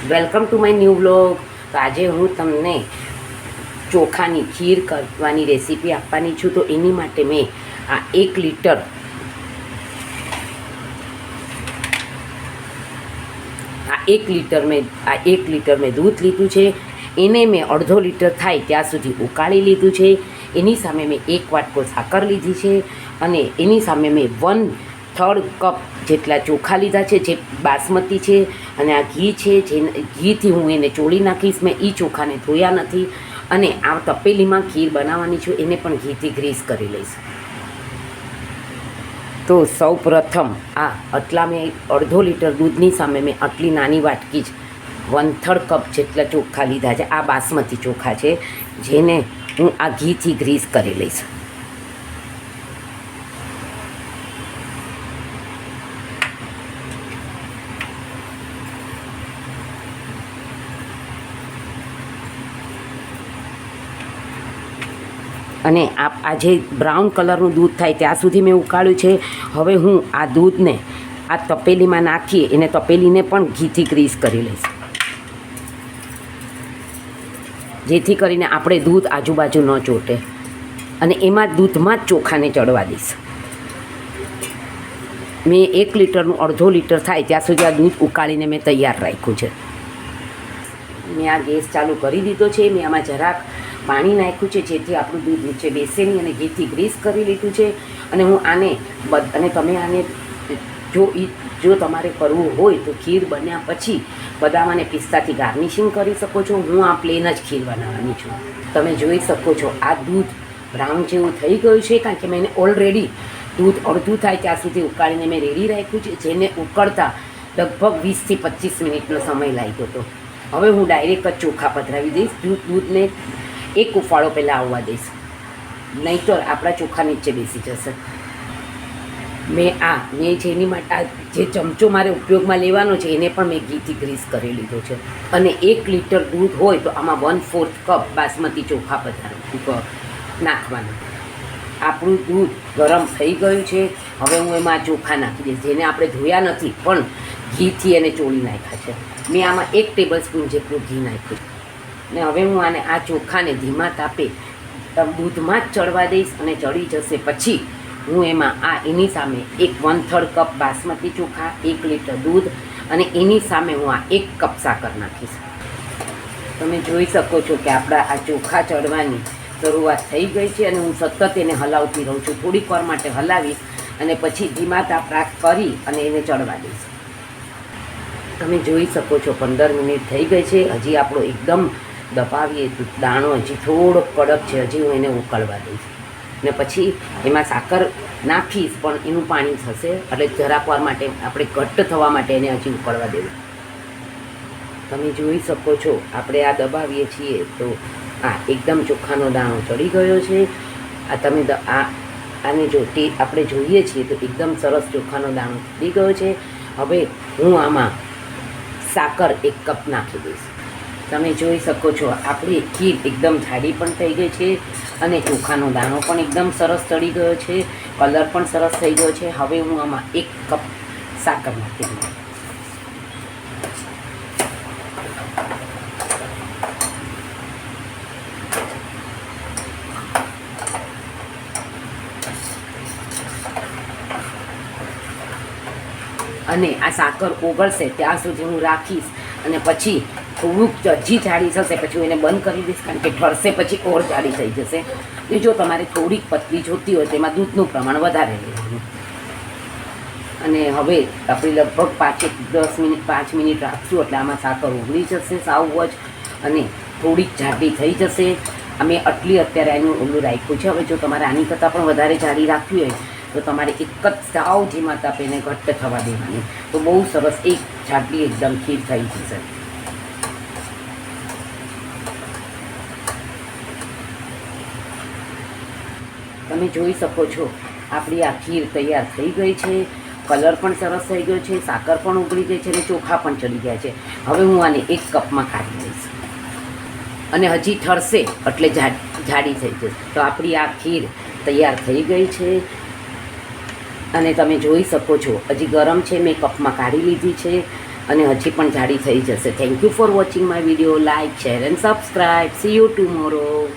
Welcome to my new vlog. તો આજે હું તમને ચોખાની ખીર કરવાની રેસીપી આપવાની છું. તો એની માટે મેં આ 1 લીટર મેં દૂધ લીધું છે. એને મેં અડધો લીટર થાય ત્યાં સુધી ઉકાળી લીધું છે. એની સામે મેં 1 વાટકો સાકર લીધી છે અને એની સામે મેં 1/3 કપ જેટલા ચોખા લીધા છે, જે બાસમતી છે. અને આ ઘી છે, જે ઘીથી હું એને ચોળી નાખીશ. મેં એ ચોખાને ધોયા નથી. અને આ તપેલીમાં ખીર બનાવવાની છું, એને પણ ઘીથી ગ્રીસ કરી લઈશ. તો સૌ પ્રથમ આટલા મેં અડધો લીટર દૂધની સામે મેં આટલી નાની વાટકી જ 1/3 કપ જેટલા ચોખા લીધા છે. આ બાસમતી ચોખા છે, જેને હું આ ઘીથી ગ્રીસ કરી લઈશ. અને આ જે બ્રાઉન કલરનું દૂધ થાય ત્યાં સુધી મેં ઉકાળ્યું છે. હવે હું આ દૂધને આ તપેલીમાં નાખી એને તપેલીને પણ ઘીથી ગ્રીસ કરી લઈશ, જેથી કરીને આપણે દૂધ આજુબાજુ ન ચોટે. અને એમાં દૂધમાં જ ચોખાને ચડવા દઈશ. મેં 1 લીટરનું અડધો લીટર થાય ત્યાં સુધી આ દૂધ ઉકાળીને મેં તૈયાર રાખ્યું છે. મેં આ ગેસ ચાલુ કરી દીધો છે. મેં આમાં જરાક પાણી નાખ્યું છે, જેથી આપણું દૂધ નીચે બેસે નહીં, અને ઘીથી ગ્રીસ કરી લીધું છે. અને હું આને અને તમે આને જો તમારે કરવું હોય તો ખીર બન્યા પછી બદામ અને પિસ્તાથી ગાર્નિશિંગ કરી શકો છો. હું આ પ્લેન જ ખીર બનાવવાની છું. તમે જોઈ શકો છો આ દૂધ બ્રાઉન જેવું થઈ ગયું છે, કારણ કે મેં એને ઓલરેડી દૂધ અડધું થાય ત્યાં સુધી ઉકાળીને મેં રેડી રાખ્યું છે, જેને ઉકળતા લગભગ 20 થી 25 મિનિટનો સમય લાગ્યો હતો. હવે હું ડાયરેક્ટ જ ચોખા પધરાવી દઈશ. દૂધને 1 ઉફાળો પહેલાં આવવા દઈશ, નહીંતર આપણા ચોખા નીચે બેસી જશે. મેં જેની માટે જે ચમચો મારે ઉપયોગમાં લેવાનો છે એને પણ મેં ઘીથી ગ્રીસ કરી લીધો છે. અને 1 લીટર દૂધ હોય તો આમાં 1/4 કપ બાસમતી ચોખા નાખવાના. આપણું દૂધ ગરમ થઈ ગયું છે. હવે હું એમાં ચોખા નાખી દઈશ, જેને આપણે ધોયા નથી પણ ઘીથી એને ચોળી નાખ્યા છે. મેં આમાં 1 ટેબલ સ્પૂન જેટલું ઘી નાખ્યું. ને હવે હું આ ચોખાને ધીમા તાપે દૂધમાં જ ચડવા દઈશ. અને ચડી જશે પછી હું એમાં એની સામે 1/3 કપ બાસમતી ચોખા, 1 લીટર દૂધ અને એની સામે હું 1 કપ સાકર નાખીશ. તમે જોઈ શકો છો કે આપણા આ ચોખા ચડવાની શરૂઆત થઈ ગઈ છે. અને હું સતત એને હલાવતી રહું છું. થોડીક વાર માટે હલાવીશ અને પછી ધીમા તાપ કરી અને એને ચડવા દઈશ. તમે જોઈ શકો છો 15 મિનિટ થઈ ગઈ છે. હજી આપણો એકદમ દબાવીએ તો દાણો હજી થોડોક કડક છે. હજી હું એને ઉકળવા દઈશ. ને પછી એમાં સાકર નાખીશ, પણ એનું પાણી થશે. એટલે જરાક વાર માટે આપણે ઘટ્ટ થવા માટે એને હજી ઉકળવા દેવું. તમે જોઈ શકો છો આપણે આ દબાવીએ છીએ તો એકદમ ચોખાનો દાણો ચડી ગયો છે. તમે આને જો આપણે જોઈએ છીએ તો એકદમ સરસ ચોખાનો દાણો ચડી ગયો છે. હવે હું આમાં સાકર 1 કપ નાખી દઈશ. તમે જોઈ શકો છો આપણી ખીર એકદમ જાડી પણ થઈ ગઈ છે અને ચોખાનો દાણો પણ એકદમ સરસ ચડી ગયો છે. કલર પણ સરસ થઈ ગયો છે. હવે હું આમાં 1 કપ સાકર નાખી દઉં. અને આ સાકર ઓગળશે ત્યાં સુધી હું રાખીશ. અને પછી થોડુંક હજી જાડી થશે પછી હું એને બંધ કરી દઈશ, કારણ કે ઠરશે પછી ઓર જાડી થઈ જશે. એ જો તમારે થોડીક પતલી જોતી હોય તેમાં દૂધનું પ્રમાણ વધારે લેવાનું. અને હવે આપણે લગભગ 5 મિનિટ રાખશું એટલે આમાં સાકર ઓગળી જશે સાવ જ, અને થોડીક જાડી થઈ જશે. અમે આટલી અત્યારે એનું ઓલું રાખ્યું છે. હવે જો તમારે આની કરતાં પણ વધારે જાડી રાખવી હોય તો તમારે એક જ સાવ ધીમા તાપે એને ઘટ્ટ થવા દેવાની. તો બહુ સરસ એક જાડી એકદમ ખીર થઈ જશે. તમે જોઈ શકો છો આપણી આ ખીર તૈયાર થઈ ગઈ છે. કલર પણ સરસ થઈ ગયો છે, સાકર પણ ઉકળી ગઈ છે અને ચોખા પણ ચડી ગયા છે. હવે હું આને 1 કપમાં કાઢી લઈશ અને હજી ઠરશે એટલે જાડી થઈ જશે. તો આપણી આ ખીર તૈયાર થઈ ગઈ છે. અને તમે જોઈ શકો છો હજી ગરમ છે. મેં કપમાં કાઢી લીધી છે અને હજી પણ જાડી થઈ જશે. Thank you for watching my video. Like, share and subscribe. C you tomorrow.